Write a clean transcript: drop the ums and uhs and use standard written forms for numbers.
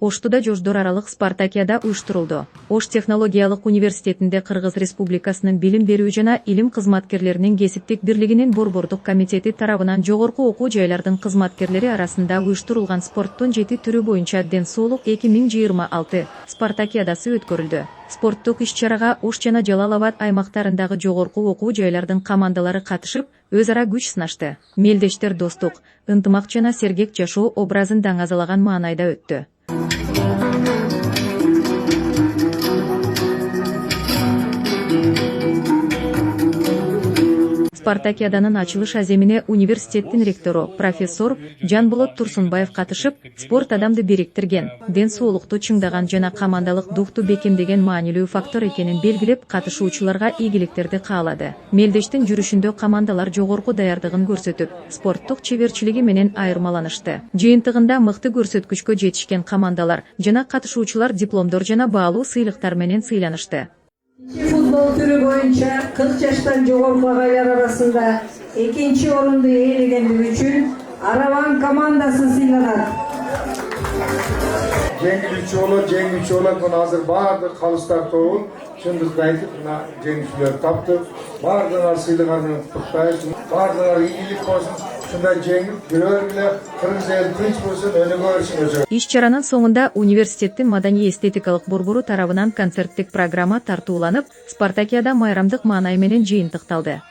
Оштуда жождор аралык спартакиада уюштурулду. Ош технологиялык университетинде Кыргыз Республикасынын билим берүү жана илим кызматкерлеринин кесиптик бирлигинин борбордук комитети тарабынан жогорку окуу жайлардын кызматкерлери арасында уюштурулган спорттун 7 түрү боюнча ден соолук 2026 спартакиадасы өткөрүлдү. Спорттук иш-чарага Ош жана Жалал Абад аймактарындагы жогорку окуу жайлардын командалары катышып, өз ара күч сынашты. Мелдештер достук, ынтымак жана сергек жашоо образын даңазалаган маанайда өттү. Спартакиаданын ачылыш аземине университеттин ректору профессор Жанболот Турсунбаев катышып, спорт адамды бириктирген, ден соолукту чыңдаган жана командалык духту бекемдеген маанилүү фактор экенин белгилеп, катышуучуларга ийгиликтерди каалады. Мелдештин жүрүшүндө командалар жогорку даярдыгын көрсөтүп, спорттук чеберчилиги менен айырмаланышты. Жыйынтыгында мыкты көрсөткүчкө жетишкен командалар жана катышуучулар дипломдор жана баалуу сыйлыктар менен сыйланышты. Футбол түрү боюнча 40 жаштан жогорку агайлар арасында 2-нчи орунду ээлегендиги үчүн Араван командасы сыйланат. Жеңүүчү болот. Мына азыр баардык калыстар тобун чындыкты айтып, мына жеңүүчүлөр таптык. Баардыгына сыйлыганы куттуктайбыз. Баардыгына ийгилик болсун. Иш-чаранын соңунда университеттин маданий эстетикалык борбору тарабынан концерттик программа тартууланып, спартакиада майрамдык маанай менен жыйынтыкталды.